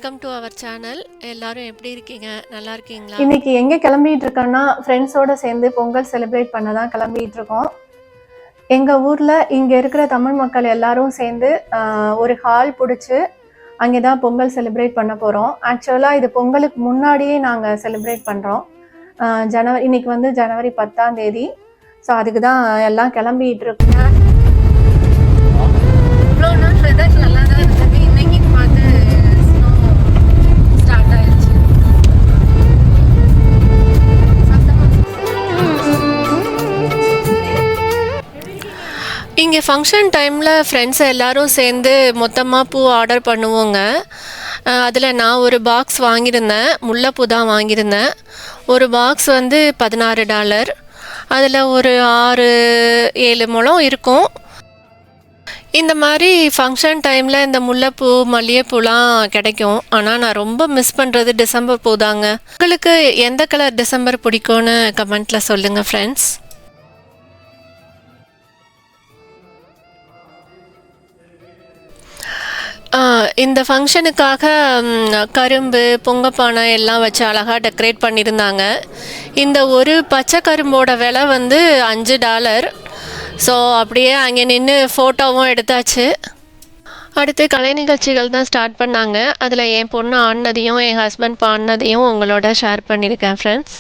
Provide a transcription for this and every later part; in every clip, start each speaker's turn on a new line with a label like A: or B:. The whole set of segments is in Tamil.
A: Welcome to our channel. எல்லாரும் எப்படி இருக்கீங்க? நல்லா இருக்கீங்களா?
B: இன்னைக்கு எங்கே கிளம்பிட்டு இருக்கோன்னா ஃப்ரெண்ட்ஸோடு சேர்ந்து பொங்கல் செலிப்ரேட் பண்ண தான் கிளம்பிட்டு இருக்கோம். எங்கள் ஊரில் இங்கே இருக்கிற தமிழ் மக்கள் எல்லாரும் சேர்ந்து ஒரு ஹால் பிடிச்சி அங்கே தான் பொங்கல் செலிப்ரேட் பண்ண போகிறோம். ஆக்சுவலாக இது பொங்கலுக்கு முன்னாடியே நாங்கள் செலிப்ரேட் பண்ணுறோம். இன்னைக்கு வந்து ஜனவரி 10ஆம் தேதி. ஸோ அதுக்கு தான் எல்லாம் கிளம்பிட்டு இருக்கோம். இவ்வளோ நாள் வெதர் நல்லா தான் இருந்தது. இன்னைக்கு பார்த்து ஸ்னோ ஸ்டார்ட் ஆயிடுச்சு.
A: இங்கே ஃபங்க்ஷன் டைமில் ஃப்ரெண்ட்ஸ் எல்லோரும் சேர்ந்து மொத்தமாக பூ ஆர்டர் பண்ணுவோங்க. அதில் நான் ஒரு பாக்ஸ் வாங்கியிருந்தேன், முல்லைப்பூ தான் வாங்கியிருந்தேன். ஒரு பாக்ஸ் வந்து $16. அதில் ஒரு 6-7 முழம் இருக்கும். இந்த மாதிரி ஃபங்க்ஷன் டைமில் இந்த முல்லைப்பூ மல்லிகைப்பூலாம் கிடைக்கும். ஆனால் நான் ரொம்ப மிஸ் பண்ணுறது டிசம்பர் பூ தாங்க. உங்களுக்கு எந்த கலர் டிசம்பர் பிடிக்கும்னு கமெண்ட்டில் சொல்லுங்கள் ஃப்ரெண்ட்ஸ். இந்த ஃபங்க்ஷனுக்காக கரும்பு பொங்கப்பானை எல்லாம் வச்சு அழகாக டெக்கரேட் பண்ணியிருந்தாங்க. இந்த ஒரு பச்சை கரும்போட விலை வந்து $5. ஸோ அப்படியே அங்கே நின்று ஃபோட்டோவும் எடுத்தாச்சு. அடுத்து கலை நிகழ்ச்சிகள் தான் ஸ்டார்ட் பண்ணாங்க. அதில் என் பொண்ணு ஆடினதையும் என் ஹஸ்பண்ட் பாடினதையும் உங்களோட ஷேர் பண்ணியிருக்கேன் ஃப்ரெண்ட்ஸ்.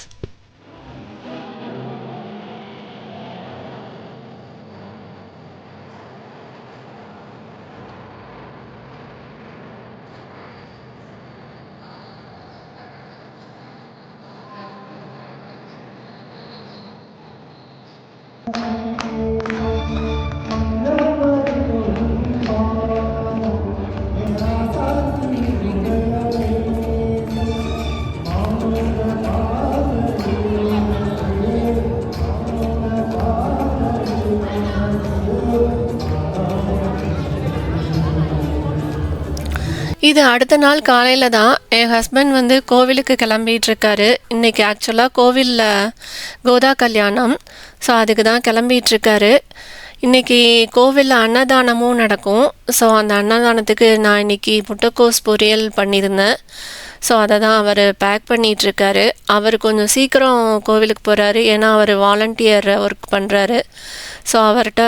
A: இது அடுத்த நாள் காலையில் தான் என் ஹஸ்பண்ட் வந்து கோவிலுக்கு கிளம்பிகிட்ருக்காரு. இன்றைக்கி ஆக்சுவலாக கோவிலில் கோதா கல்யாணம். ஸோ அதுக்கு தான் கிளம்பிகிட்ருக்காரு. இன்றைக்கி கோவிலில் அன்னதானமும் நடக்கும். ஸோ அந்த அன்னதானத்துக்கு நான் இன்றைக்கி முட்டைக்கோஸ் பொரியல் பண்ணியிருந்தேன். ஸோ அதை தான் அவர் பேக் பண்ணிகிட்ருக்காரு. அவர் கொஞ்சம் சீக்கிரம் கோவிலுக்கு போகிறாரு, ஏன்னா அவர் வாலண்டியர் ஒர்க் பண்ணுறாரு. ஸோ அவர்கிட்ட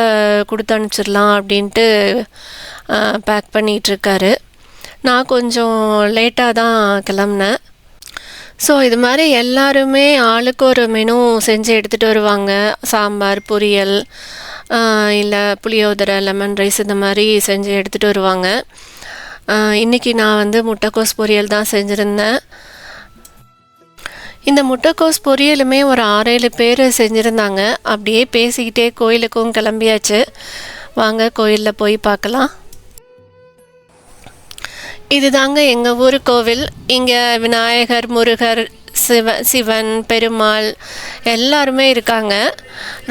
A: கொடுத்து அனுப்பிச்சிடலாம் அப்படின்ட்டு பேக் பண்ணிகிட்ருக்காரு. நான் கொஞ்சம் லேட்டாக தான் கிளம்புனேன். ஸோ இது மாதிரி எல்லாருமே ஆளுக்கு ஒரு மெனு செஞ்சு எடுத்துகிட்டு வருவாங்க. சாம்பார், பொரியல், இல்லை புளியோதரை, லெமன் ரைஸ் இந்த மாதிரி செஞ்சு எடுத்துகிட்டு வருவாங்க. இன்றைக்கி நான் வந்து முட்டைக்கோஸ் பொரியல் தான் செஞ்சுருந்தேன். இந்த முட்டைக்கோஸ் பொரியலுமே ஒரு 6-7 பேர் செஞ்சுருந்தாங்க. அப்படியே பேசிக்கிட்டே கோயிலுக்கும் கிளம்பியாச்சு. வாங்க கோயிலில் போய் பார்க்கலாம். இதுதாங்க எங்கள் ஊர் கோவில். இங்கே விநாயகர், முருகர், சிவன், பெருமாள் எல்லாருமே இருக்காங்க.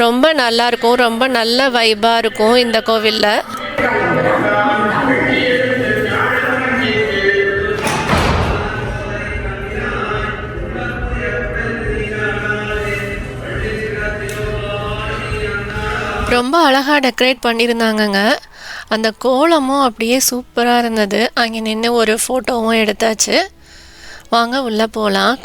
A: ரொம்ப நல்லாயிருக்கும், ரொம்ப நல்ல வைபாக இருக்கும் இந்த கோவிலில். ரொம்ப அழகாக டெக்கரேட் பண்ணியிருந்தாங்கங்க. அந்த கோலமும் அப்படியே சூப்பராக இருந்தது. அங்கே நின்று ஒரு ஃபோட்டோவும் எடுத்தாச்சு. வாங்க உள்ளே போகலாம்.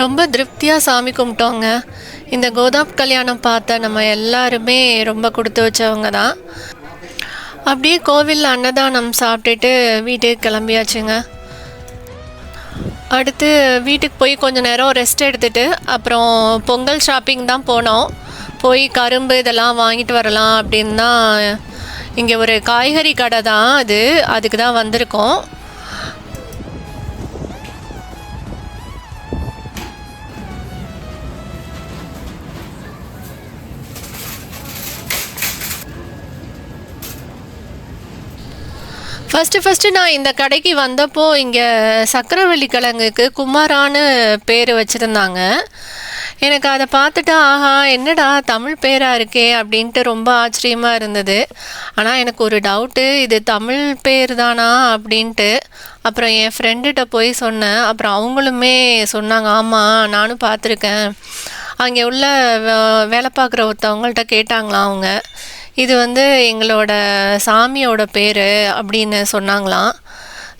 A: ரொம்ப திருப்தியாக சாமி கும்பிட்டோங்க. இந்த கோதா கல்யாணம் பார்த்த நம்ம எல்லாருமே ரொம்ப கொடுத்து வச்சவங்க தான். அப்படியே கோவிலில் அன்னதானம் சாப்பிட்டுட்டு வீட்டுக்கு கிளம்பியாச்சுங்க. அடுத்து வீட்டுக்கு போய் கொஞ்சம் நேரம் ரெஸ்ட் எடுத்துகிட்டு அப்புறம் பொங்கல் ஷாப்பிங் தான் போனோம். போய் கரும்பு இதெல்லாம் வாங்கிட்டு வரலாம் அப்படின்னு தான். இங்கே ஒரு காய்கறி கடை தான் அதுக்கு தான் வந்திருக்கோம். ஃபஸ்ட்டு நான் இந்த கடைக்கு வந்தப்போ இங்கே சக்கரவள்ளி கிழங்குக்கு குமாரான்னு பேர் வச்சுருந்தாங்க. எனக்கு அதை பார்த்துட்டு ஆஹா என்னடா தமிழ் பேராக இருக்கே அப்படின்ட்டு ரொம்ப ஆச்சரியமாக இருந்தது. ஆனால் எனக்கு ஒரு டவுட்டு, இது தமிழ் பேர் தானா அப்படின்ட்டு. அப்புறம் என் ஃப்ரெண்டுகிட்ட போய் சொன்னேன். அப்புறம் அவங்களுமே சொன்னாங்க, ஆமாம் நானும் பார்த்துருக்கேன். அங்கே உள்ள வேலை பார்க்குற ஒருத்தவங்கள்ட்ட கேட்டாங்களாம் அவங்க, இது வந்து எங்களோட சாமியோட பேர் அப்படின்னு சொன்னாங்களாம்.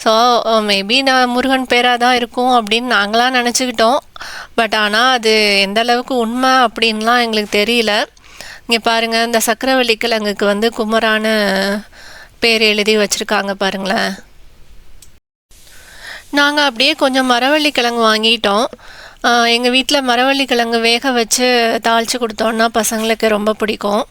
A: ஸோ மேபி நான் முருகன் பேராக தான் இருக்கும் அப்படின்னு நாங்களாம் நினச்சிக்கிட்டோம். பட் ஆனால் அது எந்த அளவுக்கு உண்மை அப்படின்லாம் எங்களுக்கு தெரியல. இங்கே பாருங்கள், இந்த சக்கரவள்ளி கிழங்குக்கு வந்து குமரான பேர் எழுதி வச்சுருக்காங்க பாருங்களேன். நாங்கள் அப்படியே கொஞ்சம் மரவள்ளி கிழங்கு வாங்கிட்டோம். எங்கள் வீட்டில் மரவள்ளி கிழங்கு வேக வச்சு தாளித்து கொடுத்தோன்னா பசங்களுக்கு ரொம்ப பிடிக்கும்.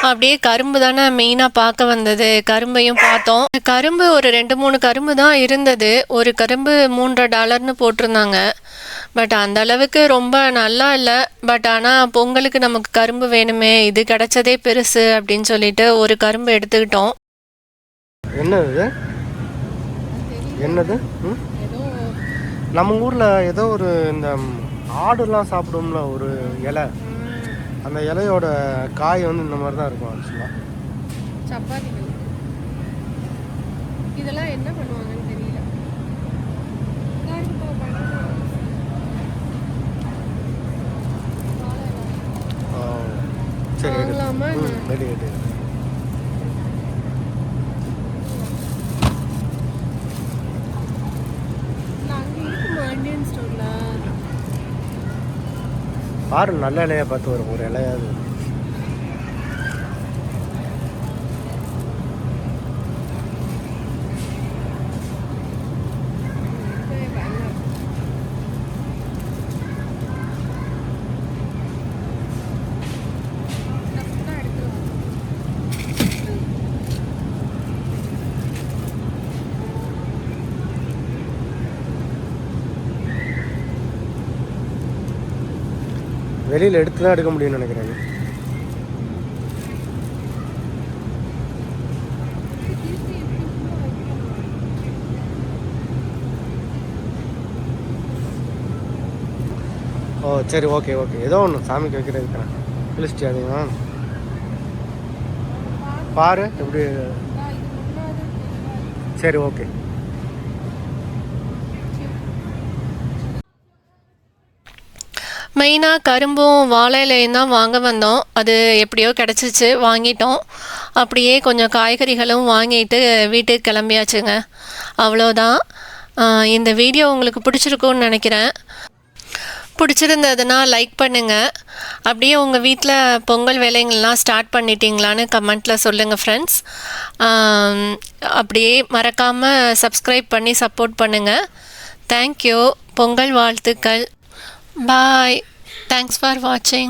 A: அப்படியே கரும்பு தானே மெயினாக பார்க்க வந்தது, கரும்பையும் பார்த்தோம். கரும்பு ஒரு 2-3 கரும்பு தான் இருந்தது. ஒரு கரும்பு $3.50 போட்டிருந்தாங்க. பட் அந்த அளவுக்கு ரொம்ப நல்லா இல்லை. பட் ஆனால் பொங்கலுக்கு நமக்கு கரும்பு வேணுமே, இது கிடைச்சதே பெருசு அப்படின்னு சொல்லிட்டு ஒரு கரும்பு எடுத்துக்கிட்டோம்.
C: என்னது நம்ம ஊரில் ஏதோ ஒரு இந்த ஆடுலாம் சாப்பிடும்ல ஒரு இலை, அந்த இலையோட காய் வந்து இந்த மாதிரி தான் இருக்கும் ஆக்சுவலாக.
A: சப்பாத்தி இதெல்லாம் என்ன பண்ணுவாங்கன்னு தெரியல.
C: சரி ரெடி ரெடி. பாரு நல்ல இலையா பார்த்து வரும், ஒரு இலையாது. வெளியில் எடுத்து தான் எடுக்க முடியும்னு நினைக்கிறேன். ஓ சரி ஓகே ஓகே, ஏதோ ஒன்று சாமிக்கு வைக்கிறதுக்கு தானே பிளிஸ்டி அதிகம். பாரு எப்படி. சரி ஓகே.
A: மெயினாக கரும்பும் வாழை இலையும் தான் வாங்க வந்தோம். அது எப்படியோ கிடச்சிச்சு, வாங்கிட்டோம். அப்படியே கொஞ்சம் காய்கறிகளும் வாங்கிட்டு வீட்டுக்கு கிளம்பியாச்சுங்க. அவ்வளோதான். இந்த வீடியோ உங்களுக்கு பிடிச்சிருக்குன்னு நினைக்கிறேன். பிடிச்சிருந்ததுன்னா லைக் பண்ணுங்கள். அப்படியே உங்கள் வீட்டில் பொங்கல் வேலைங்கள்லாம் ஸ்டார்ட் பண்ணிட்டீங்களான்னு கமெண்ட்டில் சொல்லுங்கள் ஃப்ரெண்ட்ஸ். அப்படியே மறக்காமல் சப்ஸ்கிரைப் பண்ணி சப்போர்ட் பண்ணுங்கள். தேங்க்யூ. பொங்கல் வாழ்த்துக்கள். Bye. Thanks for watching.